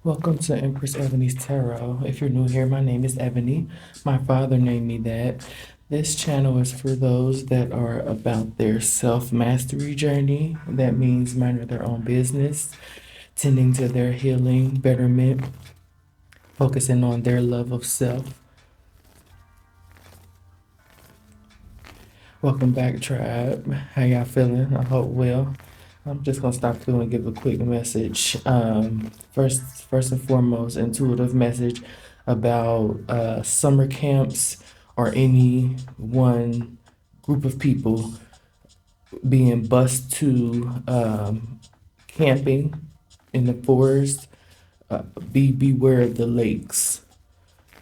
Welcome to Empress Ebony's Tarot. If you're new here, my name is Ebony. My father named me that. This channel is for those that are about their self-mastery journey. That means minding their own business, tending to their healing, betterment, focusing on their love of self. Welcome back, tribe. How y'all feeling? I hope well. I'm just gonna stop through and give a quick message. First and foremost, intuitive message about summer camps or any one group of people being bused to camping in the forest. Beware of the lakes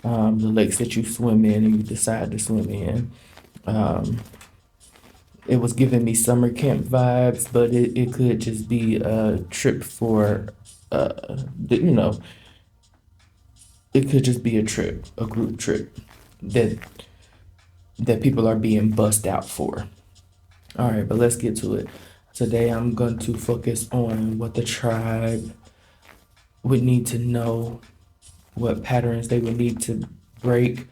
that you swim in and you decide to swim in. It was giving me summer camp vibes, but it could just be a trip for, the, you know, it could just be a trip, a group trip that people are being bussed out for. All right, but let's get to it. Today I'm going to focus on what the tribe would need to know, what patterns they would need to break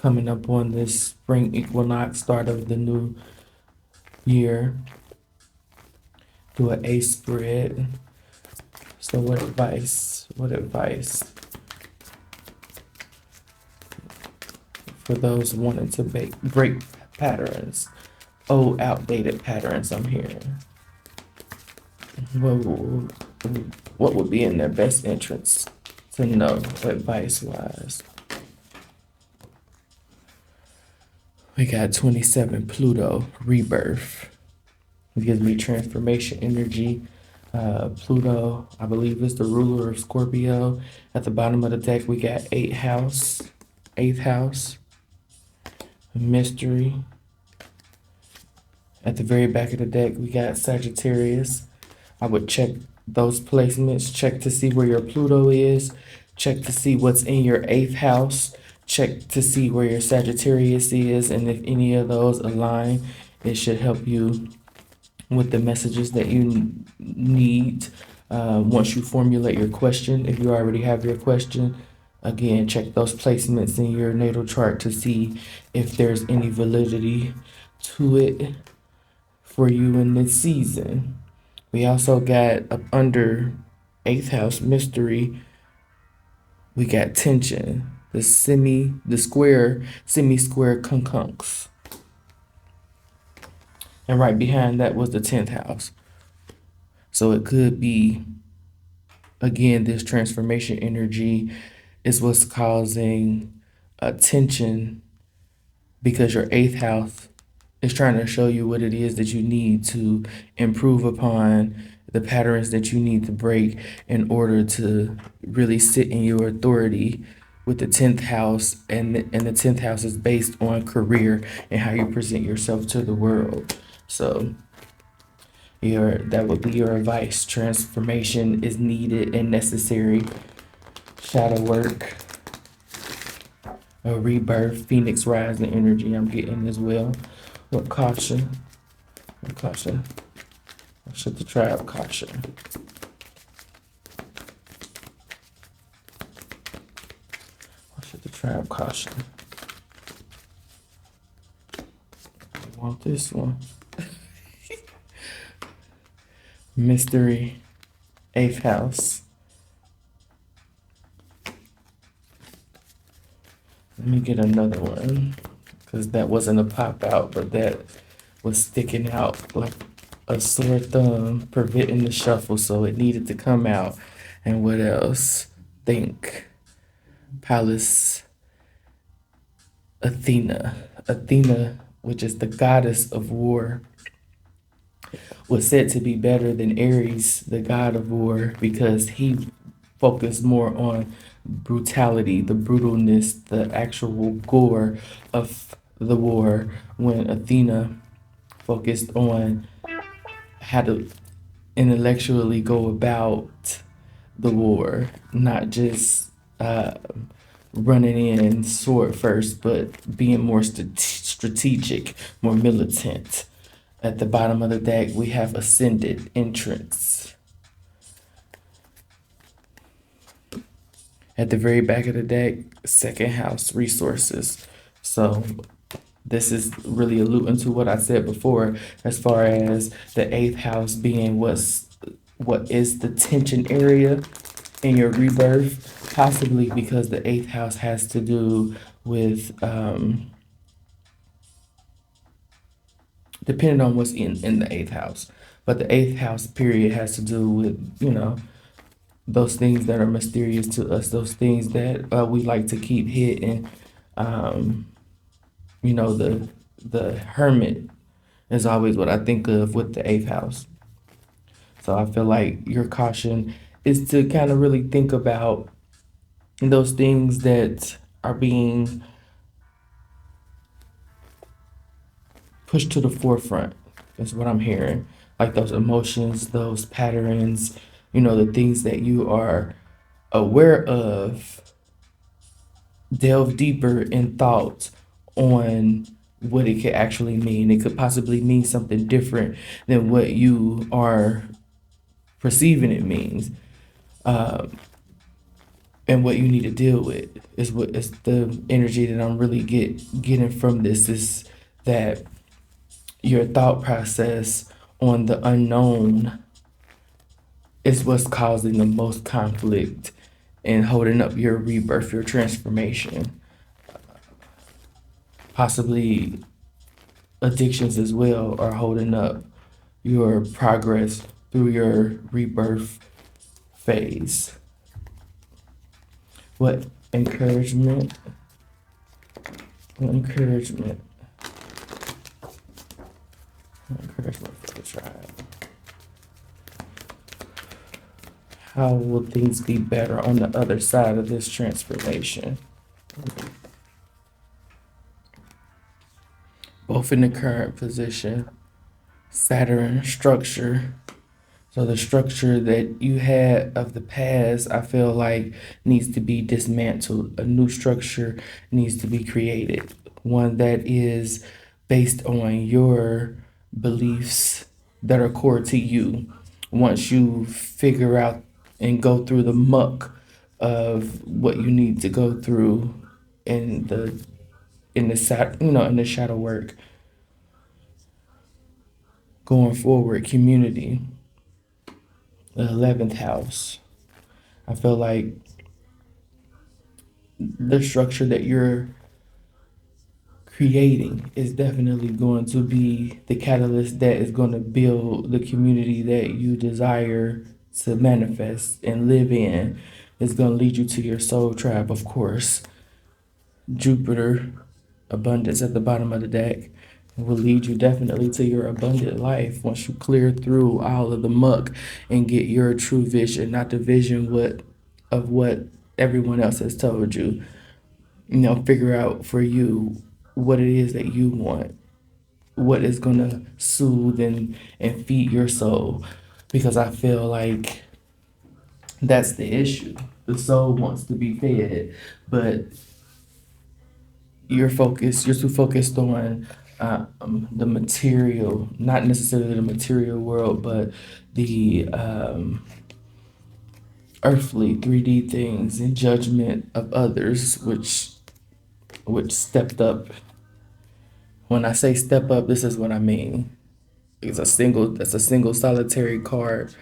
coming up on this spring equinox, start of the new year. Do an ace spread. So what advice for those wanting to break patterns, outdated patterns I'm hearing? What would be in their best interest to know advice wise? We got 27 Pluto rebirth. It gives me transformation energy. Pluto, I believe, is the ruler of Scorpio. At the bottom of the deck, we got eighth house, mystery. At the very back of the deck, we got Sagittarius. I would check those placements, check to see where your Pluto is, check to see what's in your eighth house, check to see where your Sagittarius is, and if any of those align, it should help you with the messages that you need. Once you formulate your question, if you already have your question, again, check those placements in your natal chart to see if there's any validity to it for you in this season. We also got up under eighth house mystery, we got tension, the semi-square conjunct. And right behind that was the 10th house. So it could be, again, this transformation energy is what's causing a tension because your eighth house is trying to show you what it is that you need to improve upon, the patterns that you need to break in order to really sit in your authority with the 10th house. And the 10th house is based on career and how you present yourself to the world. So that would be your advice. Transformation is needed and necessary. Shadow work, a rebirth, phoenix rising energy I'm getting as well. With caution. Should the tribe caution. Should the tribe caution. I want this one. Mystery, eighth house. Let me get another one because that wasn't a pop out, but that was sticking out like a sore thumb, preventing the shuffle, so it needed to come out. And what else? Think. Pallas Athena. Athena, which is the goddess of war, was said to be better than Ares, the god of war, because he focused more on brutality, the brutalness, the actual gore of the war, when Athena focused on how to intellectually go about the war, not just running in sword first, but being more strategic, more militant. At the bottom of the deck, we have ascended entrance. At the very back of the deck, second house resources. So this is really alluding to what I said before, as far as the eighth house being what is the tension area in your rebirth, possibly because the eighth house has to do with depending on what's in the eighth house. But the eighth house period has to do with, those things that are mysterious to us, those things that we like to keep hidden. Um, the hermit is always what I think of with the eighth house. So I feel like your caution is to kind of really think about those things that are being pushed to the forefront. Is what I'm hearing. Like those emotions, those patterns, the things that you are aware of. Delve deeper in thought on what it could actually mean. It could possibly mean something different than what you are perceiving it means. And what you need to deal with is the energy that I'm really getting from this is that your thought process on the unknown is what's causing the most conflict and holding up your rebirth, your transformation, possibly addictions as well are holding up your progress through your rebirth phase. What encouragement? What encouragement? Encouragement for the tribe. How will things be better on the other side of this transformation? Both in the current position, Saturn structure. So the structure that you had of the past, I feel like needs to be dismantled. A new structure needs to be created. One that is based on your beliefs that are core to you. Once you figure out and go through the muck of what you need to go through in the shadow work going forward, community, the 11th house. I feel like the structure that you're creating is definitely going to be the catalyst that is going to build the community that you desire to manifest and live in. It's going to lead you to your soul tribe, of course. Jupiter, abundance at the bottom of the deck, will lead you definitely to your abundant life once you clear through all of the muck and get your true vision, not the vision of what everyone else has told you. Figure out for you what it is that you want, what is going to soothe and feed your soul. Because I feel like that's the issue. The soul wants to be fed, but you're too focused on the material, not necessarily the material world, but the earthly 3D things and judgment of others, which stepped up. When I say step up, this is what I mean. That's a single solitary card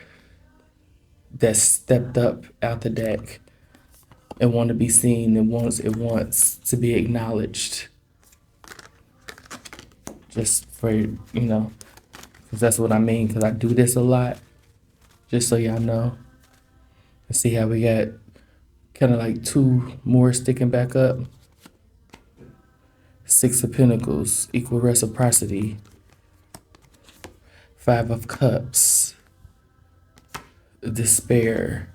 that stepped up out the deck and want to be seen and wants to be acknowledged. Just for, because that's what I mean, because I do this a lot, just so y'all know. And see how we got kind of like two more sticking back up. Six of Pentacles, equal reciprocity. Five of Cups, despair,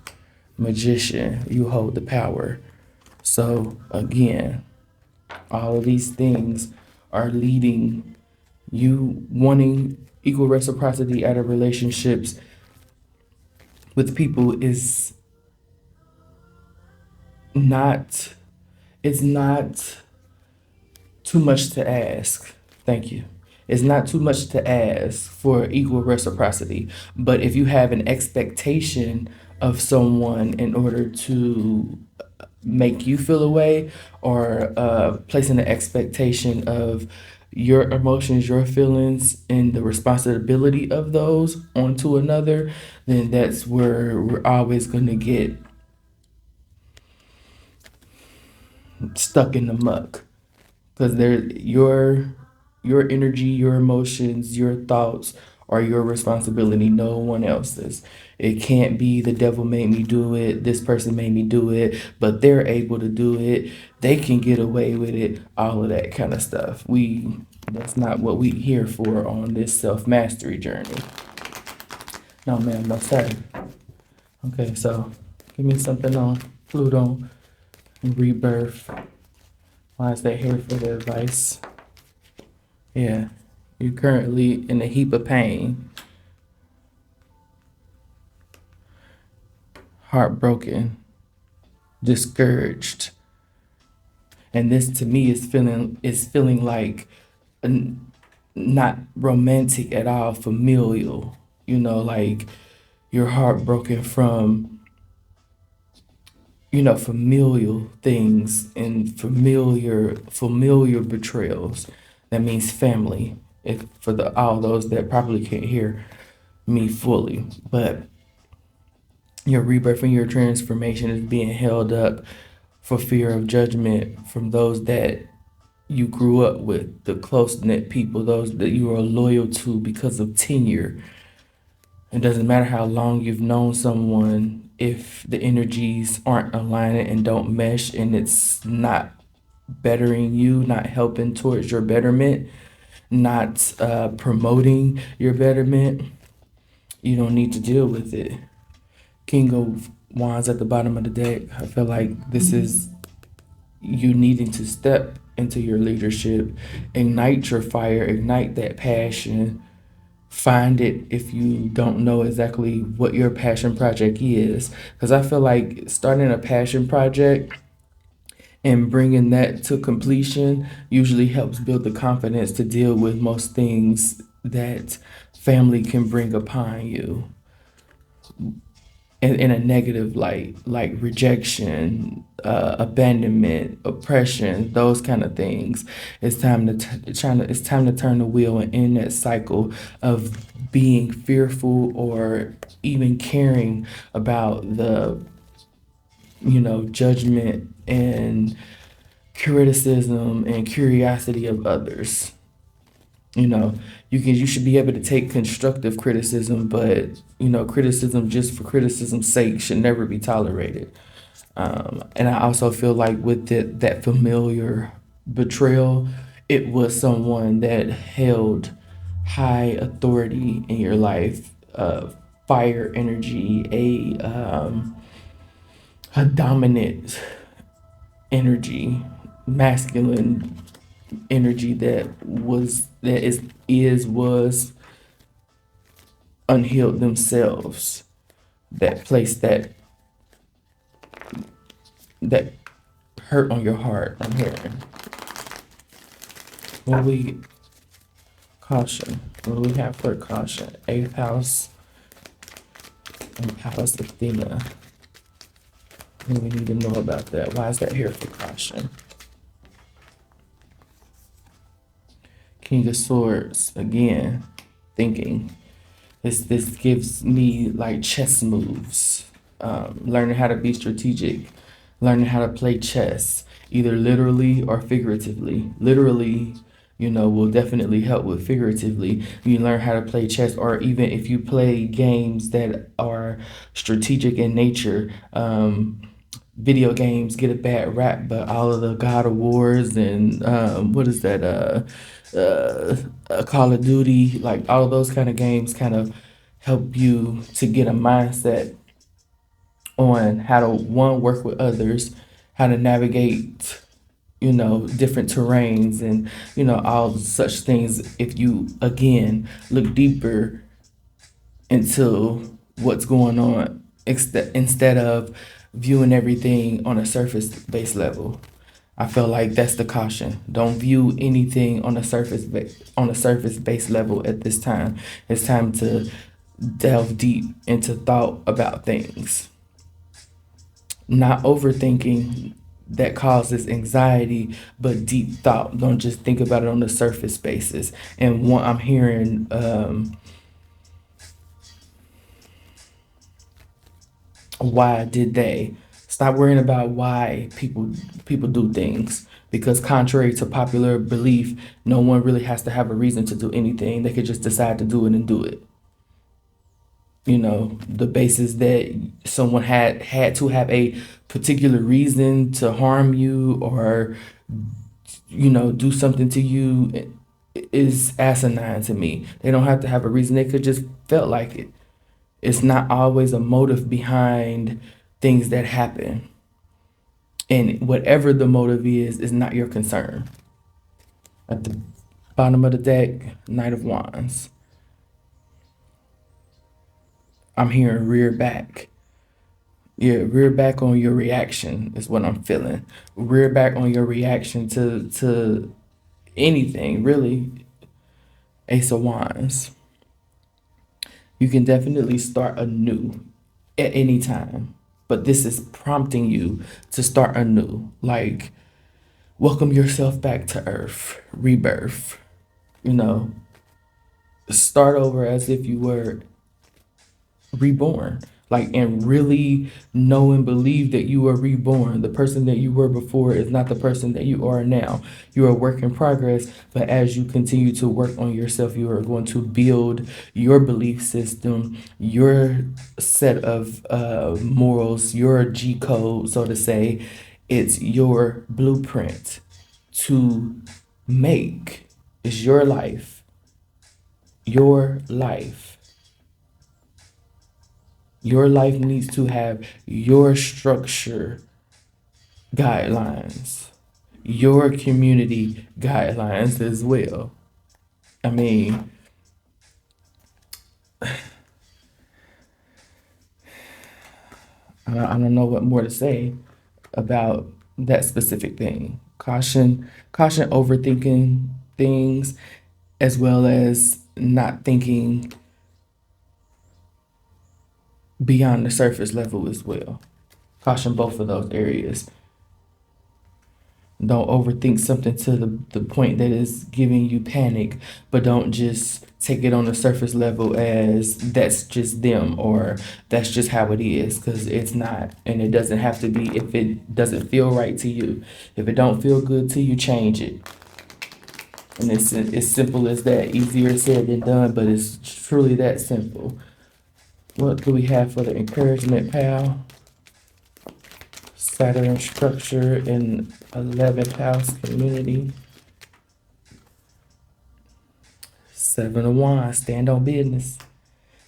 magician, you hold the power. So again, all of these things are leading you wanting equal reciprocity out of relationships with people is not, it's not too much to ask. Thank you. It's not too much to ask for equal reciprocity. But if you have an expectation of someone in order to make you feel away, or placing the expectation of your emotions, your feelings, and the responsibility of those onto another, then that's where we're always going to get stuck in the muck, because they're your energy, your emotions, your thoughts are your responsibility, no one else's. It can't be the devil made me do it, this person made me do it, but they're able to do it, they can get away with it, all of that kind of stuff. That's not what we here for on this self-mastery journey. No ma'am, no sir. Okay, so give me something on Pluto and rebirth. Why is that here for the advice? Yeah, you're currently in a heap of pain, heartbroken, discouraged, and this to me is feeling like not romantic at all, familial. Like you're heartbroken from familial things and familiar betrayals. That means family. If for the all those that probably can't hear me fully, but your rebirth and your transformation is being held up for fear of judgment from those that you grew up with, the close knit people, those that you are loyal to because of tenure. It doesn't matter how long you've known someone, if the energies aren't aligning and don't mesh, and it's not bettering you, not helping towards your betterment, not promoting your betterment, you don't need to deal with it. King of Wands at the bottom of the deck. I feel like this is you needing to step into your leadership, ignite your fire, ignite that passion. Find it if you don't know exactly what your passion project is. Because I feel like starting a passion project and bringing that to completion usually helps build the confidence to deal with most things that family can bring upon you in a negative light, like rejection, abandonment, oppression, those kind of things. It's time to turn the wheel and end that cycle of being fearful or even caring about the judgment and criticism and curiosity of others. You should be able to take constructive criticism, but criticism just for criticism's sake should never be tolerated. And I also feel like with that familiar betrayal, it was someone that held high authority in your life, fire energy, a dominant energy, masculine energy was unhealed themselves, that place that hurt on your heart. I'm hearing. What we caution? What do we have for caution? Eighth house and Palace Athena. What do we need to know about that? Why is that here for caution? King of Swords, again, thinking. This gives me like chess moves, learning how to be strategic, learning how to play chess, either literally or figuratively. Literally, will definitely help with figuratively. You learn how to play chess, or even if you play games that are strategic in nature. Video games get a bad rap, but all of the God of Wars and what is that? Call of Duty, like all of those kind of games, kind of help you to get a mindset on how to work with others, how to navigate, different terrains, and all such things. If you again look deeper into what's going on, instead of viewing everything on a surface based level. I feel like that's the caution. Don't view anything on a surface based level at this time. It's time to delve deep into thought about things. Not overthinking that causes anxiety, but deep thought. Don't just think about it on the surface basis. And one, I'm hearing, why did they? Stop worrying about why people do things. Because contrary to popular belief, no one really has to have a reason to do anything. They could just decide to do it and do it. You know, the basis that someone had to have a particular reason to harm you or, you know, do something to you is asinine to me. They don't have to have a reason. They could just felt like it. It's not always a motive behind things that happen. And whatever the motive is not your concern. At the bottom of the deck, Knight of Wands. I'm hearing rear back. Yeah, rear back on your reaction is what I'm feeling. Rear back on your reaction to anything, really. Ace of Wands. You can definitely start anew at any time. But this is prompting you to start anew. Like, welcome yourself back to earth, rebirth. You know, start over as if you were reborn. Like, and really know and believe that you are reborn. The person that you were before is not the person that you are now. You are a work in progress, but as you continue to work on yourself, you are going to build your belief system, your set of morals, your G code, so to say. It's your blueprint to make. It's your life. Your life. Your life needs to have your structure guidelines, your community guidelines as well. I mean, I don't know what more to say about that specific thing. Caution overthinking things as well as not thinking beyond the surface level as well. Caution both of those areas. Don't overthink something to the point that is giving you panic, but don't just take it on the surface level as that's just them or that's just how it is, because it's not. And it doesn't have to be if it doesn't feel right to you. If it don't feel good to you, change it. And it's as simple as that. Easier said than done, but it's truly that simple. What do we have for the encouragement, pal? Saturn structure in 11th house community. 7 of Wands, stand on business.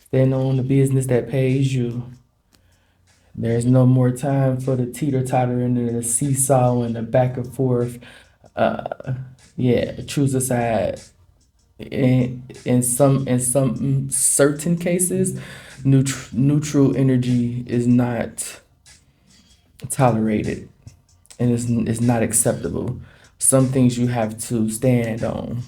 Stand on the business that pays you. There's no more time for the teeter-tottering and the seesaw and the back and forth. Yeah, choose a side. In some certain cases, neutral energy is not tolerated and it's not acceptable. Some things you have to stand on.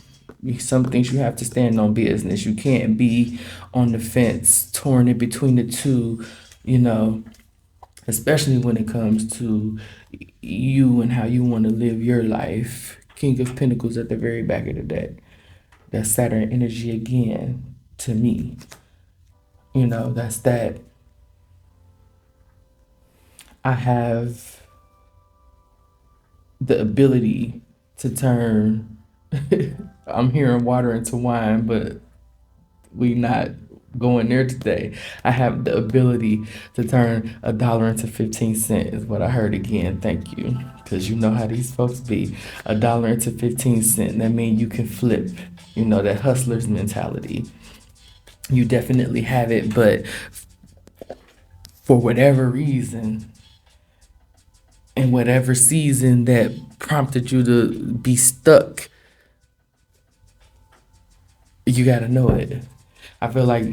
Some things you have to stand on business. You can't be on the fence, torn in between the two, you know, especially when it comes to you and how you want to live your life. King of Pentacles at the very back of the deck. That's Saturn energy again to me. You know, that's that I have the ability to turn I'm hearing water into wine, but we not going there today. I have the ability to turn a dollar into 15 cents is what I heard again. Thank you. Because you know how these folks be. A dollar into 15 cents. That means you can flip. You know, that hustler's mentality. You definitely have it, but for whatever reason, in whatever season that prompted you to be stuck, you got to know it. I feel like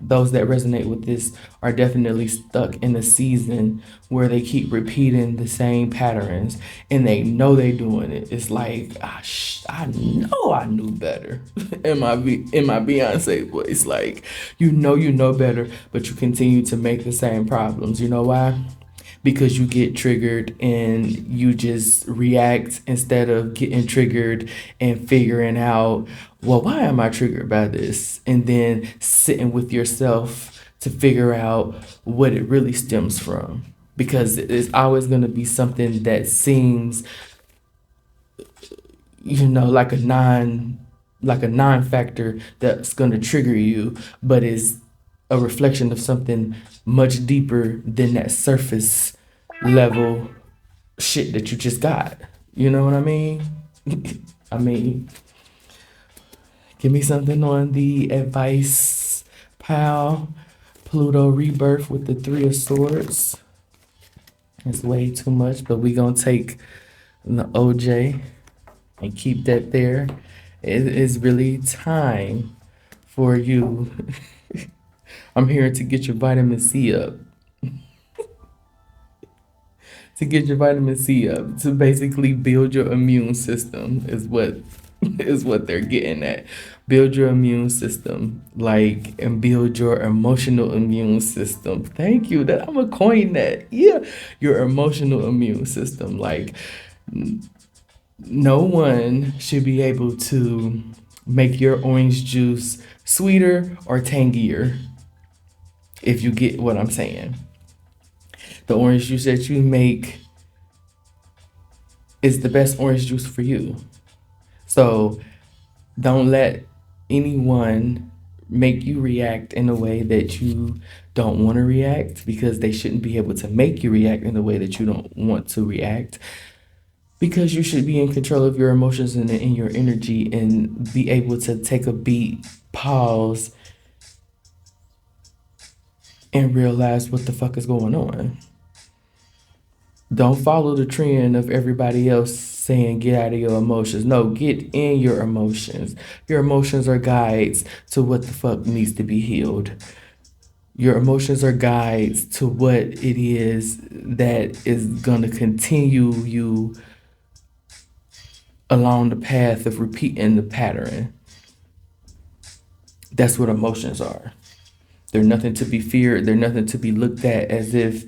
those that resonate with this are definitely stuck in a season where they keep repeating the same patterns and they know they're doing it. It's like, I know I knew better. in my Beyonce voice, like, you know better, but you continue to make the same problems. You know why? because you get triggered and you just react instead of getting triggered and figuring out, well, why am I triggered by this? And then sitting with yourself to figure out what it really stems from. Because it's always going to be something that seems, like a non-factor that's going to trigger you, but is a reflection of something much deeper than that surface level shit that you just got. You know what I mean? I mean, give me something on the advice pile. Pluto rebirth with the Three of Swords. It's way too much, but we gonna take the OJ and keep that there. It is really time for you. I'm here to get your vitamin C up. To get your vitamin C up, to basically build your immune system is what is what they're getting at. Build your immune system, and build your emotional immune system. Thank you. That I'm gonna coin that. Yeah, your emotional immune system. No one should be able to make your orange juice sweeter or tangier, if you get what I'm saying. The orange juice that you make is the best orange juice for you. So don't let anyone make you react in a way that you don't want to react, because they shouldn't be able to make you react in the way that you don't want to react, because you should be in control of your emotions and in your energy and be able to take a beat, pause, and realize what the fuck is going on. Don't follow the trend of everybody else saying get out of your emotions. No, get in your emotions. Your emotions are guides to what the fuck needs to be healed. Your emotions are guides to what it is that is going to continue you along the path of repeating the pattern. That's what emotions are. They're nothing to be feared. They're nothing to be looked at as if,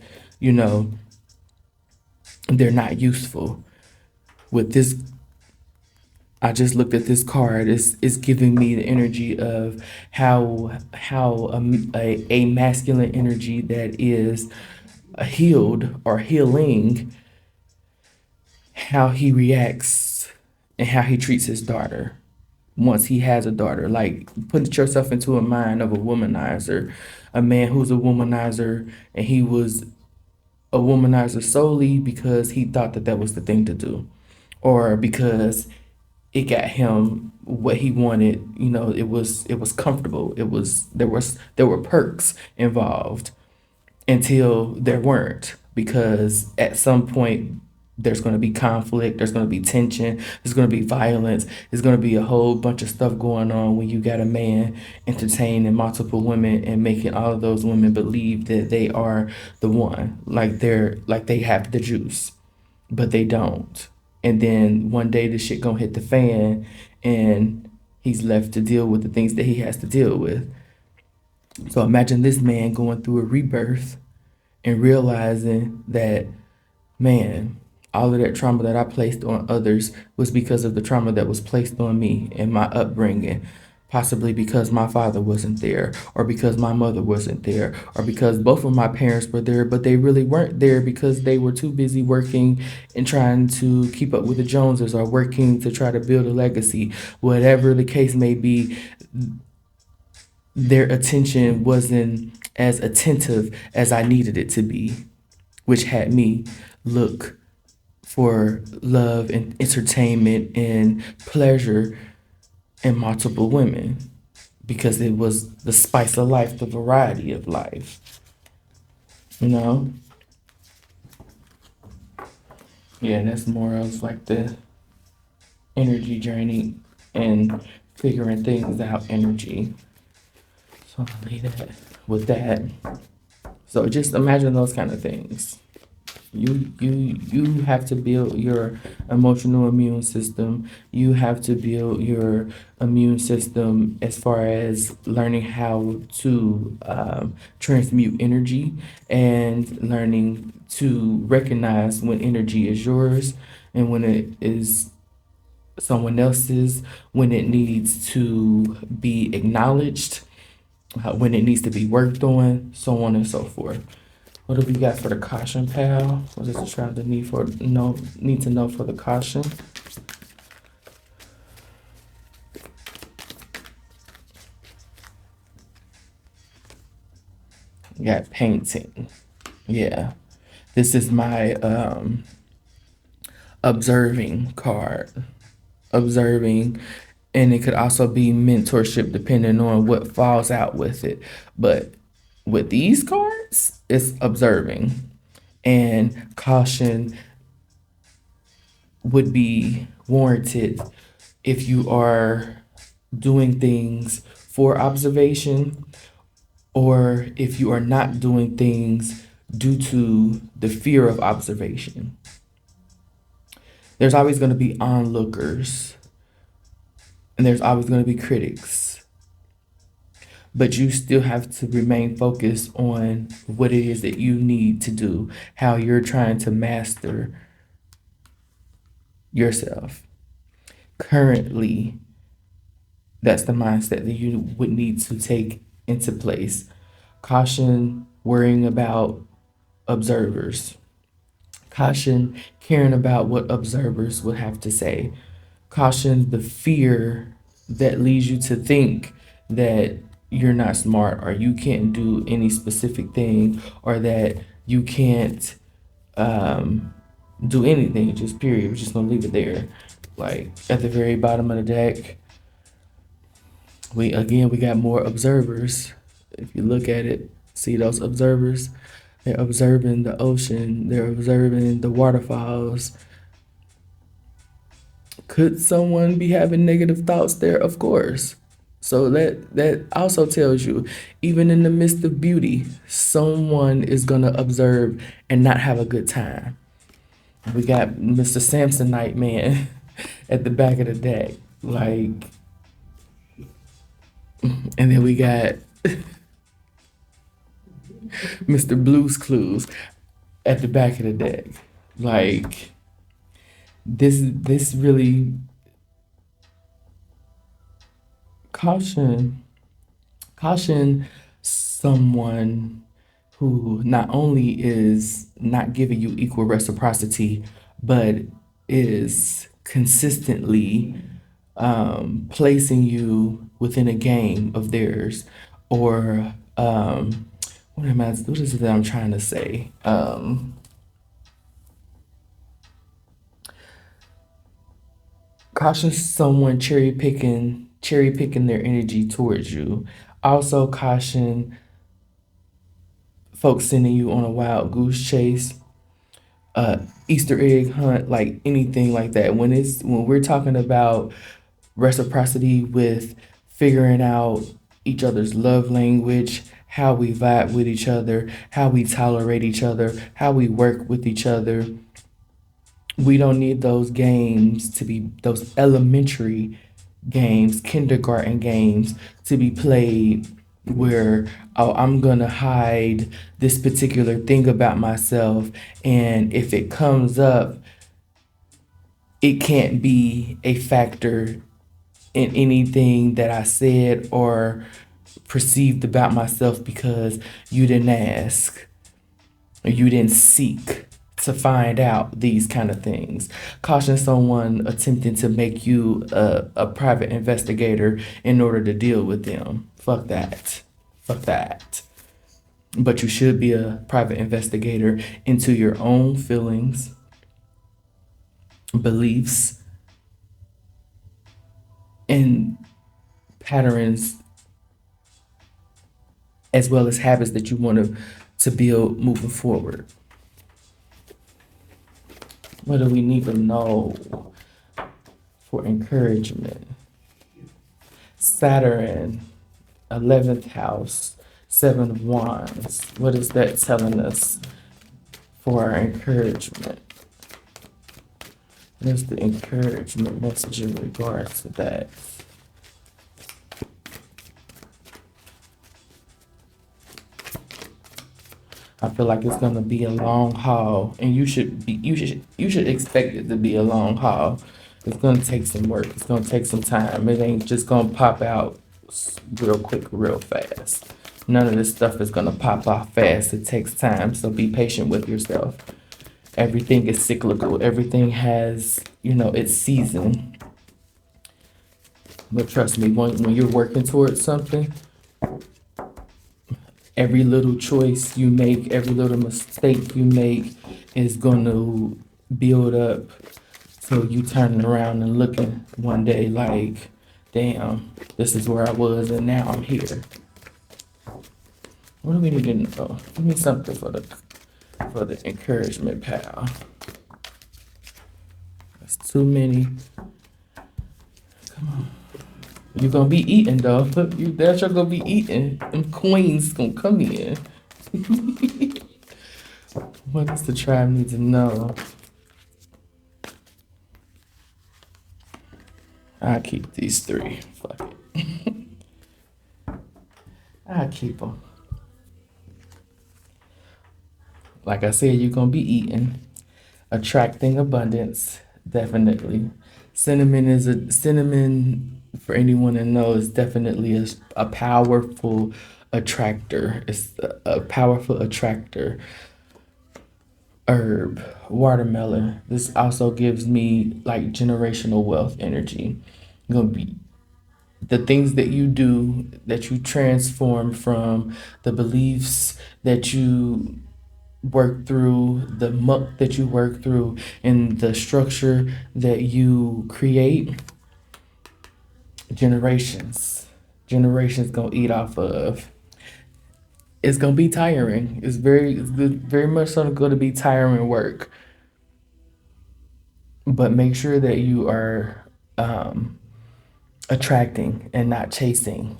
they're not useful. With this, I just looked at this card. It's giving me the energy of how a masculine energy that is healed or healing, how he reacts and how he treats his daughter once he has a daughter. Like, put yourself into a mind of a womanizer, a man who's a womanizer, and he was a womanizer solely because he thought that that was the thing to do, or because it got him what he wanted. It was comfortable. There were perks involved until there weren't, because at some point there's going to be conflict, there's going to be tension, there's going to be violence, there's going to be a whole bunch of stuff going on when you got a man entertaining multiple women and making all of those women believe that they are the one, like they have the juice, but they don't. And then one day the shit gonna hit the fan and he's left to deal with the things that he has to deal with. So imagine this man going through a rebirth and realizing that, man, all of that trauma that I placed on others was because of the trauma that was placed on me and my upbringing. Possibly because my father wasn't there, or because my mother wasn't there, or because both of my parents were there, but they really weren't there because they were too busy working and trying to keep up with the Joneses, or working to try to build a legacy. Whatever the case may be, their attention wasn't as attentive as I needed it to be, which had me look for love and entertainment and pleasure in multiple women, because it was the spice of life, the variety of life. Yeah, that's more of like the energy journey and figuring things out energy. So I'll leave that with that. So just imagine those kind of things. You have to build your emotional immune system. You have to build your immune system as far as learning how to transmute energy, and learning to recognize when energy is yours and when it is someone else's, when it needs to be acknowledged, when it needs to be worked on, so on and so forth. What do we got for the caution, pal? What does the traveler need to know for the caution? We got painting. Yeah. This is my observing card. Observing, and it could also be mentorship depending on what falls out with it. But with these cards, it's observing, and caution would be warranted if you are doing things for observation or if you are not doing things due to the fear of observation. There's always going to be onlookers and there's always going to be critics, but you still have to remain focused on what it is that you need to do, how you're trying to master yourself. Currently, that's the mindset that you would need to take into place. Caution worrying about observers. Caution caring about what observers would have to say. Caution the fear that leads you to think that you're not smart or you can't do any specific thing or that you can't do anything, just period. We're just gonna leave it there. Like at the very bottom of the deck, we got more observers. If you look at it, see those observers? They're observing the ocean, they're observing the waterfalls. Could someone be having negative thoughts there? Of course. So that also tells you, even in the midst of beauty, someone is gonna observe and not have a good time. We got Mr. Samsonite man at the back of the deck, like, and then we got Mr. Blue's Clues at the back of the deck. Like this really caution someone who not only is not giving you equal reciprocity, but is consistently placing you within a game of theirs, or what is it that I'm trying to say? Caution someone cherry picking their energy towards you. Also caution folks sending you on a wild goose chase, Easter egg hunt, like anything like that. When we're talking about reciprocity with figuring out each other's love language, how we vibe with each other, how we tolerate each other, how we work with each other. We don't need those games to be those elementary games, kindergarten games to be played where, oh, I'm gonna hide this particular thing about myself, and if it comes up, it can't be a factor in anything that I said or perceived about myself because you didn't ask or you didn't seek to find out these kind of things. Caution someone attempting to make you a private investigator in order to deal with them. Fuck that. Fuck that. But you should be a private investigator into your own feelings, beliefs, and patterns, as well as habits that you want to build moving forward. What do we need to know for encouragement? Saturn, 11th house, 7 of Wands. What is that telling us for our encouragement? What is the encouragement message in regards to that? I feel like it's gonna be a long haul, and you should expect it to be a long haul. It's gonna take some work. It's gonna take some time. It ain't just gonna pop out real quick, real fast. None of this stuff is gonna pop off fast. It takes time. So be patient with yourself. Everything is cyclical. Everything has, its season. But trust me, when you're working towards something, every little choice you make, every little mistake you make is going to build up. So you turning around and looking one day like, damn, this is where I was and now I'm here. What do we need to know? Give me something for the encouragement, pal. That's too many. Come on. You're gonna be eating though. You that's you're gonna be eating. Them queens gonna come in. What does the tribe need to know? I'll keep these three. Fuck it. I'll keep them. Like I said, you're gonna be eating, attracting abundance, definitely. Cinnamon for anyone to know is definitely a powerful attractor. It's a powerful attractor. Herb, watermelon. This also gives me like generational wealth energy. Gonna be the things that you do, that you transform from, the beliefs that you work through, the muck that you work through, and the structure that you create. Generations gonna eat off of. It's gonna be tiring. Very much so gonna be tiring work. But make sure that you are attracting and not chasing.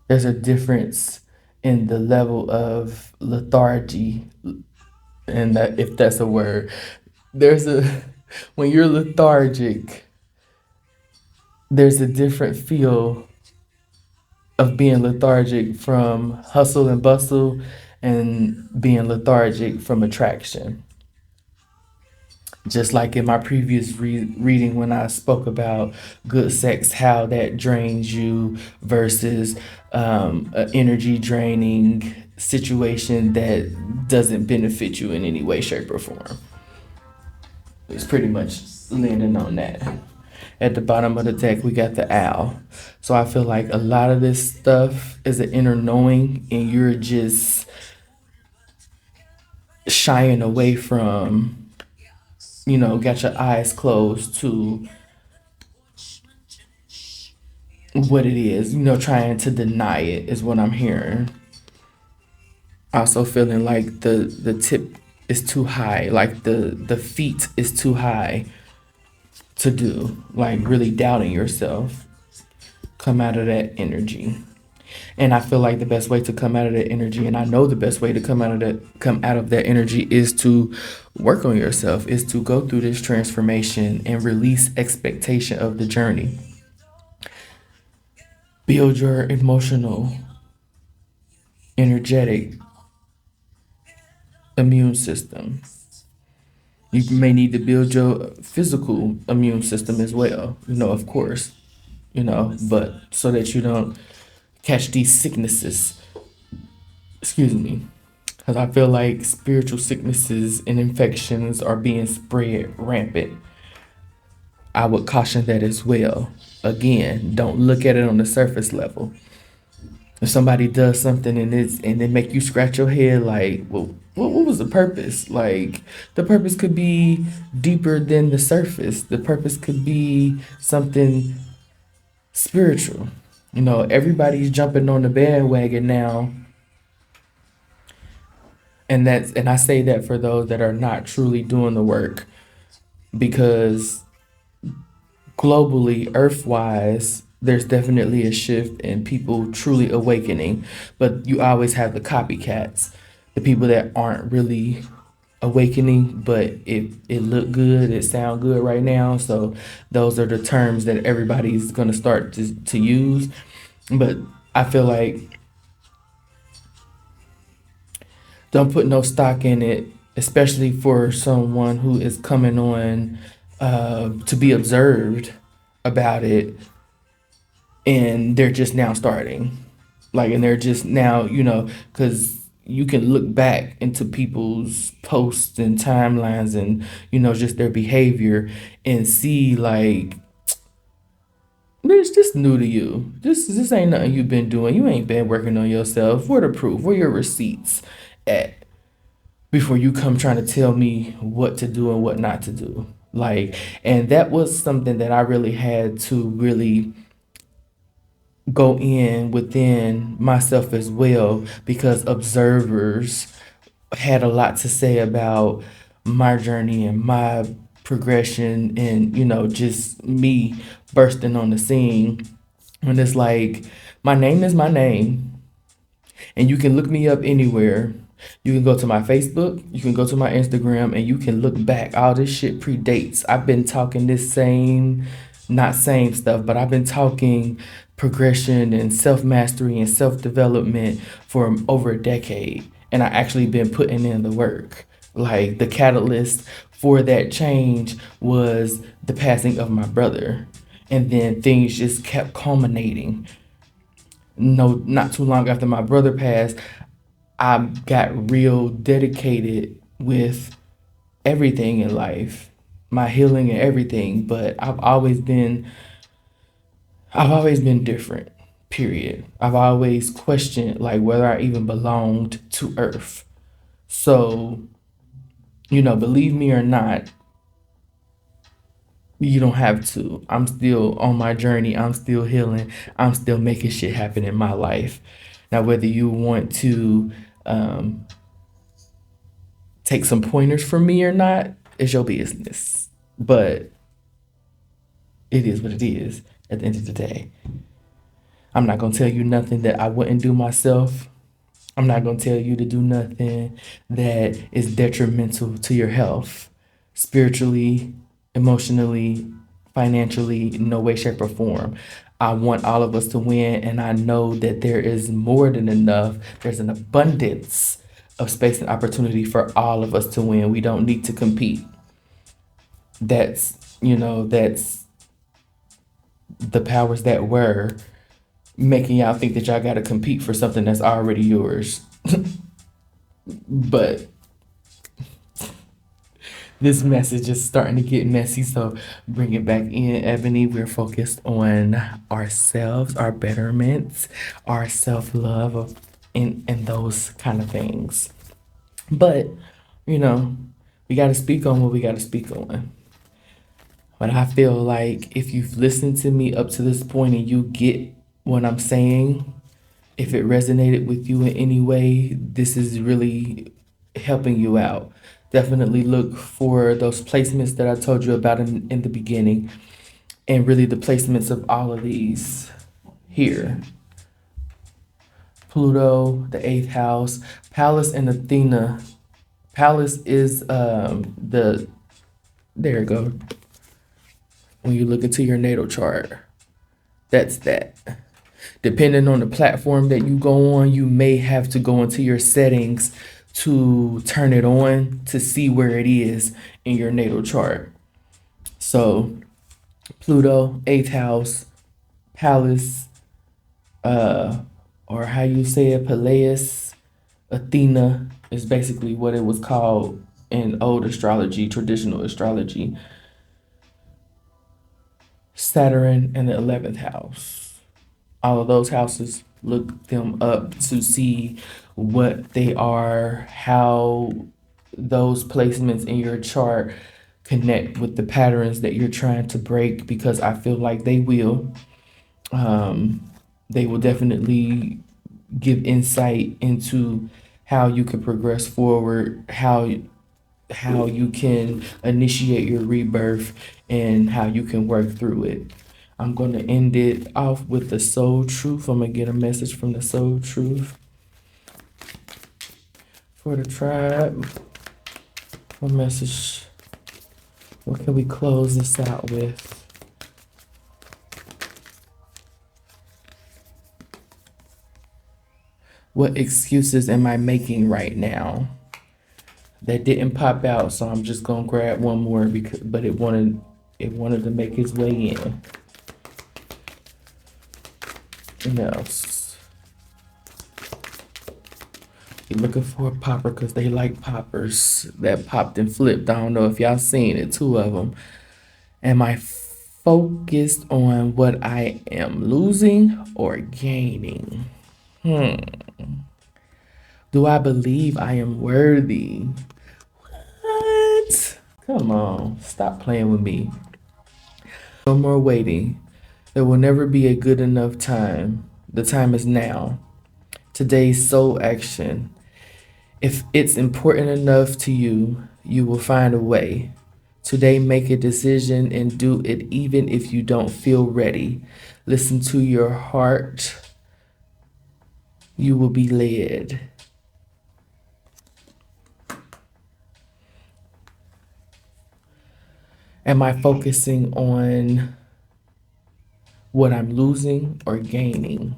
There's a difference in the level of lethargy, and that, if that's a word, there's a when you're lethargic, there's a different feel of being lethargic from hustle and bustle and being lethargic from attraction. Just like in my previous reading, when I spoke about good sex, how that drains you versus an energy draining situation that doesn't benefit you in any way, shape, or form. It's pretty much landing on that. At the bottom of the deck, we got the owl. So I feel like a lot of this stuff is an inner knowing, and you're just shying away from, got your eyes closed to what it is, trying to deny it is what I'm hearing. Also feeling like the tip is too high, like the feet is too high to do, like really doubting yourself. Come out of that energy. And I feel like the best way to come out of that energy, and I know the best way to come out of that energy is to work on yourself, is to go through this transformation and release expectation of the journey. Build your emotional, energetic immune system. You may need to build your physical immune system as well, of course, but so that you don't catch these sicknesses. Excuse me. Because I feel like spiritual sicknesses and infections are being spread rampant. I would caution that as well. Again, don't look at it on the surface level. If somebody does something and they make you scratch your head, like, well, what was the purpose? Like, the purpose could be deeper than the surface. The purpose could be something spiritual. Everybody's jumping on the bandwagon now, and I say that for those that are not truly doing the work, because globally, earth-wise, there's definitely a shift in people truly awakening, but you always have the copycats, the people that aren't really awakening, but it look good, it sound good right now. So those are the terms that everybody's gonna start to use. But I feel like don't put no stock in it, especially for someone who is coming on to be observed about it, and they're just now starting. Like, and they're just now, because you can look back into people's posts and timelines and, just their behavior and see, like, it's just new to you. This ain't nothing you've been doing. You ain't been working on yourself. Where the proof? Where your receipts at? Before you come trying to tell me what to do and what not to do. Like, and that was something that I really had to really go in within myself as well, because observers had a lot to say about my journey and my progression, and just me bursting on the scene. And it's like, my name is my name, and you can look me up anywhere. You can go to my Facebook, you can go to my Instagram, and you can look back. All this shit predates. I've been talking this same, not same stuff, but I've been talking progression and self mastery and self development for over a decade. And I actually been putting in the work. Like, the catalyst for that change was the passing of my brother. And then things just kept culminating. No, not too long after my brother passed, I got real dedicated with everything in life, my healing and everything. But I've always been different. Period. I've always questioned, like, whether I even belonged to Earth. So, believe me or not, you don't have to. I'm still on my journey. I'm still healing. I'm still making shit happen in my life. Now, whether you want to um, take some pointers from me or not, is your business. But it is what it is at the end of the day. I'm not going to tell you nothing that I wouldn't do myself. I'm not going to tell you to do nothing that is detrimental to your health, spiritually, emotionally, financially, in no way, shape, or form. I want all of us to win, and I know that there is more than enough. There's an abundance of space and opportunity for all of us to win. We don't need to compete. That's the powers that were making y'all think that y'all got to compete for something that's already yours. But this message is starting to get messy, so bring it back in, Ebony. We're focused on ourselves, our betterments, our self-love, and those kind of things. But, we got to speak on what we got to speak on. But I feel like if you've listened to me up to this point and you get what I'm saying, if it resonated with you in any way, this is really helping you out. Definitely look for those placements that I told you about in the beginning, and really the placements of all of these here. Pluto, the eighth house, Pallas, and Athena. Pallas is there you go. When you look into your natal chart, that's that. Depending on the platform that you go on, you may have to go into your settings to turn it on to see where it is in your natal chart. So Pluto, eighth house, Pallas, or how you say it, Peleus, Athena is basically what it was called in old astrology, traditional astrology. Saturn in the 11th house. All of those houses, look them up to see what they are, how those placements in your chart connect with the patterns that you're trying to break, because I feel like they will. They will definitely give insight into how you can progress forward, how you can initiate your rebirth, and how you can work through it. I'm going to end it off with the soul truth. I'm going to get a message from the soul truth for the tribe. What message? What can we close this out with? What excuses am I making right now? That didn't pop out, so I'm just gonna grab one more because but it wanted to make its way in. What else? You're looking for a popper because they like poppers that popped and flipped. I don't know if y'all seen it, two of them. Am I focused on what I am losing or gaining? Hmm. Do I believe I am worthy? What? Come on, stop playing with me. No more waiting. There will never be a good enough time. The time is now. Today's soul action. If it's important enough to you, you will find a way. Today, make a decision and do it even if you don't feel ready. Listen to your heart. You will be led. Am I focusing on what I'm losing or gaining?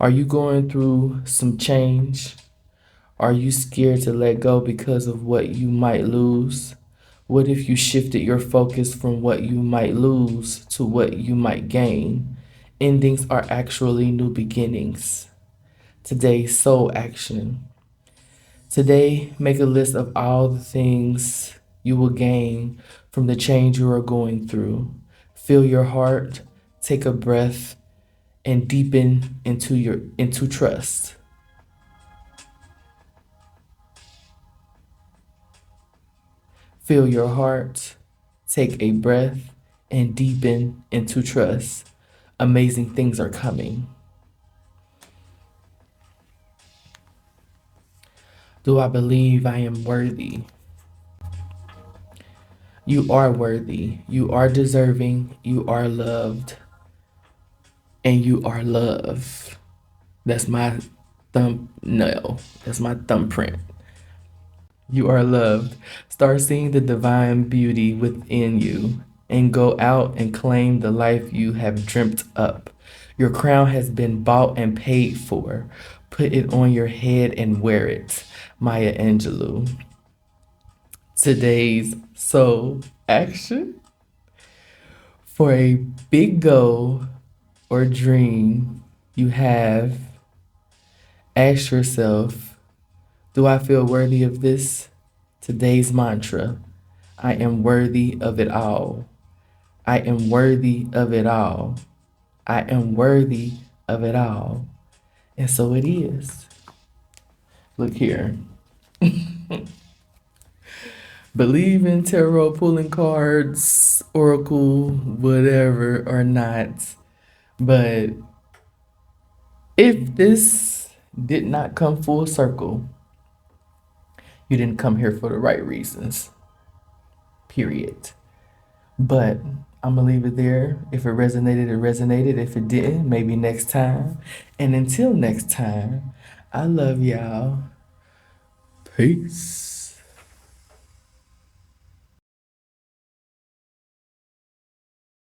Are you going through some change? Are you scared to let go because of what you might lose? What if you shifted your focus from what you might lose to what you might gain? Endings are actually new beginnings. Today's soul action. Today, make a list of all the things you will gain from the change you are going through. Feel your heart, take a breath, and deepen into trust. Feel your heart, take a breath, and deepen into trust. Amazing things are coming. Do I believe I am worthy? You are worthy. You are deserving. You are loved. And you are loved. That's my thumbnail. That's my thumbprint. You are loved. Start seeing the divine beauty within you and go out and claim the life you have dreamt up. Your crown has been bought and paid for. Put it on your head and wear it. Maya Angelou. Today's soul action. For a big goal or dream you have, ask yourself, do I feel worthy of this? Today's mantra, I am worthy of it all. I am worthy of it all. I am worthy of it all. And so it is. Look here. Believe in tarot, pulling cards, oracle, whatever or not. But if this did not come full circle, you didn't come here for the right reasons. Period. But I'm gonna leave it there. If it resonated, it resonated. If it didn't, maybe next time. And until next time, I love y'all. Peace.